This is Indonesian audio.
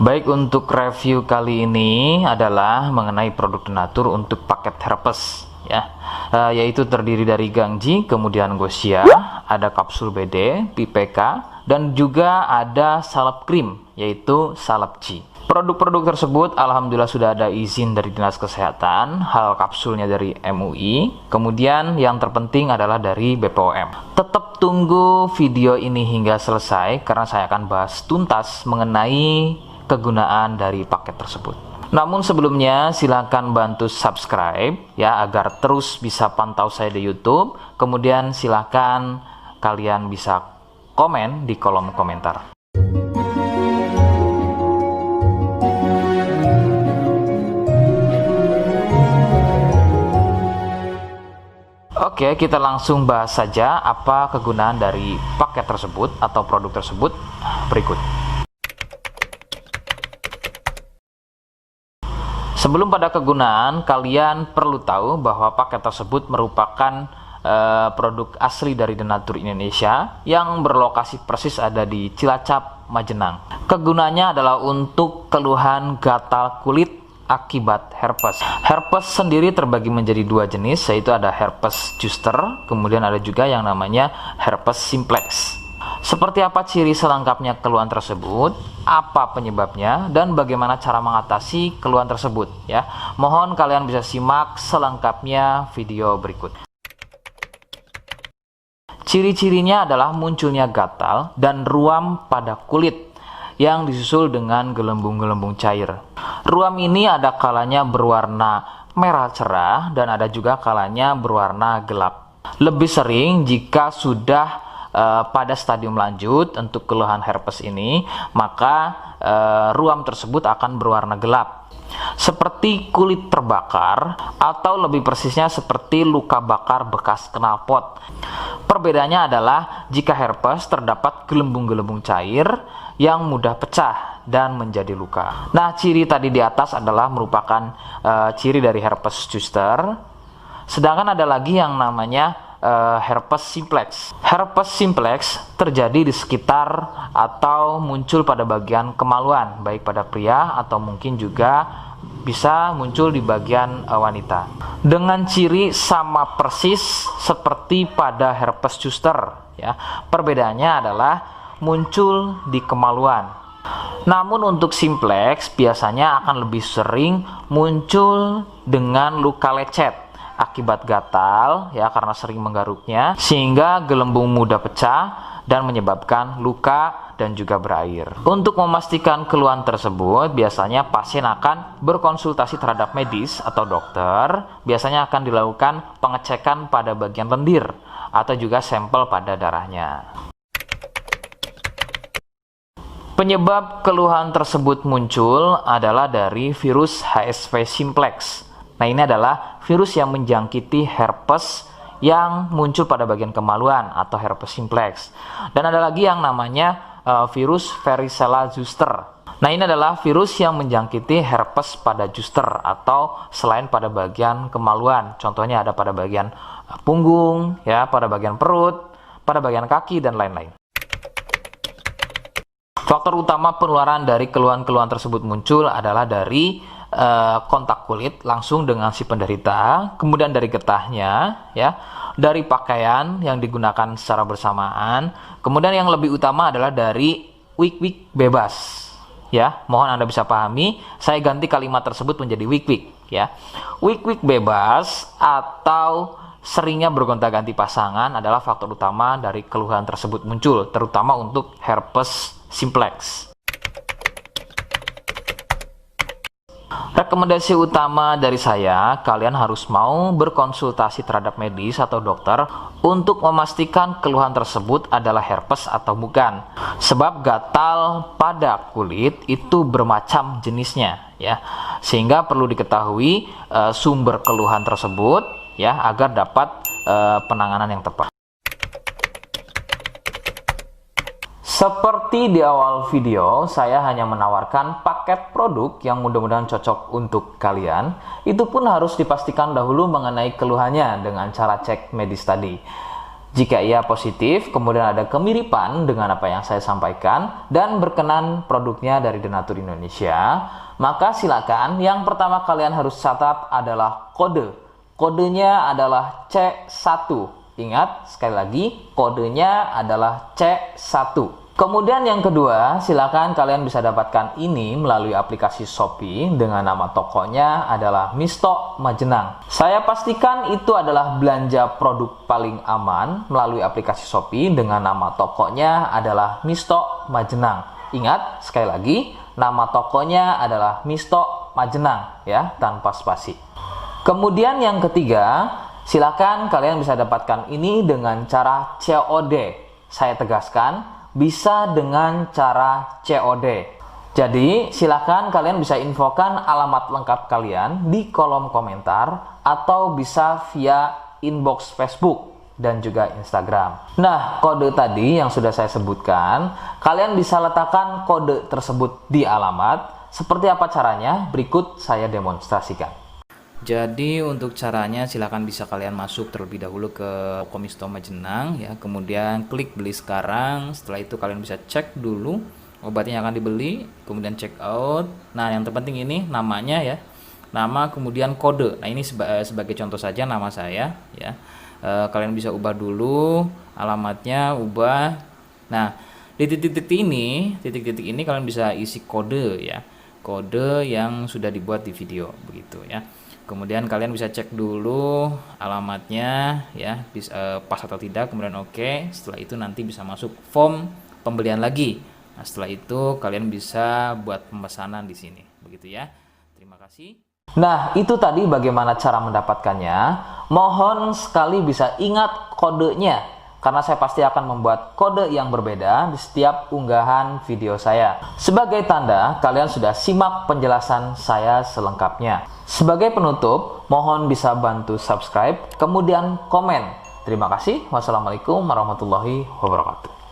Baik, untuk review kali ini adalah mengenai produk Denatur untuk paket herpes ya, yaitu terdiri dari Gangji, kemudian Gosia, ada kapsul BD, PPK, dan juga ada salep krim yaitu salep G. Produk-produk tersebut alhamdulillah sudah ada izin dari Dinas Kesehatan, hal kapsulnya dari MUI, kemudian yang terpenting adalah dari BPOM. Tetap tunggu video ini hingga selesai karena saya akan bahas tuntas mengenai kegunaan dari paket tersebut. Namun sebelumnya silahkan bantu subscribe ya agar terus bisa pantau saya di YouTube. Kemudian silahkan kalian bisa komen di kolom komentar. Oke, kita langsung bahas saja apa kegunaan dari paket tersebut atau produk tersebut berikut. Sebelum pada kegunaan, kalian perlu tahu bahwa paket tersebut merupakan produk asli dari Denatur Indonesia yang berlokasi persis ada di Cilacap, Majenang. Kegunaannya adalah untuk keluhan gatal kulit akibat herpes. Herpes sendiri terbagi menjadi dua jenis, yaitu ada herpes zoster, kemudian ada juga yang namanya herpes simplex. Seperti apa ciri selengkapnya keluhan tersebut, apa penyebabnya, dan bagaimana cara mengatasi keluhan tersebut ya. Mohon kalian bisa simak selengkapnya video berikut. Ciri-cirinya adalah munculnya gatal dan ruam pada kulit yang disusul dengan gelembung-gelembung cair. Ruam ini ada kalanya berwarna merah cerah dan ada juga kalanya berwarna gelap. Lebih sering jika sudah pada stadium lanjut untuk keluhan herpes ini, maka ruam tersebut akan berwarna gelap seperti kulit terbakar atau lebih persisnya seperti luka bakar bekas knalpot. Perbedaannya adalah jika herpes terdapat gelembung-gelembung cair yang mudah pecah dan menjadi luka. Nah, ciri tadi di atas adalah merupakan ciri dari herpes zoster. Sedangkan ada lagi yang namanya herpes simplex. Herpes simplex terjadi di sekitar atau muncul pada bagian kemaluan, baik pada pria atau mungkin juga bisa muncul di bagian wanita. Dengan ciri sama persis seperti pada herpes zoster ya. Perbedaannya adalah muncul di kemaluan. Namun untuk simplex biasanya akan lebih sering muncul dengan luka lecet akibat gatal ya, karena sering menggaruknya sehingga gelembung mudah pecah dan menyebabkan luka dan juga berair. Untuk memastikan keluhan tersebut, biasanya pasien akan berkonsultasi terhadap medis atau dokter. Biasanya akan dilakukan pengecekan pada bagian lendir atau juga sampel pada darahnya. Penyebab keluhan tersebut muncul adalah dari virus HSV simplex. Nah, ini adalah virus yang menjangkiti herpes yang muncul pada bagian kemaluan atau herpes simplex. Dan ada lagi yang namanya virus varicella zoster. Nah, ini adalah virus yang menjangkiti herpes pada zoster atau selain pada bagian kemaluan. Contohnya ada pada bagian punggung, ya, pada bagian perut, pada bagian kaki, dan lain-lain. Faktor utama penularan dari keluhan-keluhan tersebut muncul adalah dari kontak kulit langsung dengan si penderita, kemudian dari getahnya ya, dari pakaian yang digunakan secara bersamaan, kemudian yang lebih utama adalah dari wik-wik bebas ya. Mohon Anda bisa pahami, saya ganti kalimat tersebut menjadi wik-wik ya. Wik-wik bebas atau seringnya bergonta-ganti pasangan adalah faktor utama dari keluhan tersebut muncul, terutama untuk herpes simplex. Rekomendasi utama dari saya, kalian harus mau berkonsultasi terhadap medis atau dokter untuk memastikan keluhan tersebut adalah herpes atau bukan. Sebab gatal pada kulit itu bermacam jenisnya ya. Sehingga perlu diketahui sumber keluhan tersebut ya agar dapat penanganan yang tepat. Seperti di awal video, saya hanya menawarkan paket produk yang mudah-mudahan cocok untuk kalian. Itu pun harus dipastikan dahulu mengenai keluhannya dengan cara cek medis tadi. Jika ia positif, kemudian ada kemiripan dengan apa yang saya sampaikan dan berkenan produknya dari Denatur Indonesia, maka silakan yang pertama kalian harus catat adalah kode. Kodenya adalah C1. Ingat, sekali lagi, kodenya adalah C1. Kemudian yang kedua, silakan kalian bisa dapatkan ini melalui aplikasi Shopee dengan nama tokonya adalah Misto Majenang. Saya pastikan itu adalah belanja produk paling aman melalui aplikasi Shopee dengan nama tokonya adalah Misto Majenang. Ingat, sekali lagi, nama tokonya adalah Misto Majenang ya, tanpa spasi. Kemudian yang ketiga, silakan kalian bisa dapatkan ini dengan cara COD. Saya tegaskan, bisa dengan cara COD. Jadi, silakan kalian bisa infokan alamat lengkap kalian di kolom komentar atau bisa via inbox Facebook dan juga Instagram. Nah, kode tadi yang sudah saya sebutkan, kalian bisa letakkan kode tersebut di alamat. Seperti apa caranya? Berikut saya demonstrasikan. Jadi untuk caranya silahkan bisa kalian masuk terlebih dahulu ke toko Misto Majenang ya, kemudian klik beli sekarang. Setelah itu kalian bisa cek dulu obatnya yang akan dibeli, kemudian check out. Nah yang terpenting ini namanya ya, nama kemudian kode. Nah ini sebagai contoh saja nama saya ya. Kalian bisa ubah dulu alamatnya, ubah. Nah di titik-titik ini kalian bisa isi kode ya, kode yang sudah dibuat di video begitu ya. Kemudian kalian bisa cek dulu alamatnya ya, pas atau tidak, kemudian oke. Setelah itu nanti bisa masuk form pembelian lagi. Nah, setelah itu kalian bisa buat pemesanan di sini. Begitu ya. Terima kasih. Nah, itu tadi bagaimana cara mendapatkannya. Mohon sekali bisa ingat kodenya, karena saya pasti akan membuat kode yang berbeda di setiap unggahan video saya. Sebagai tanda, kalian sudah simak penjelasan saya selengkapnya. Sebagai penutup, mohon bisa bantu subscribe, kemudian komen. Terima kasih. Wassalamualaikum warahmatullahi wabarakatuh.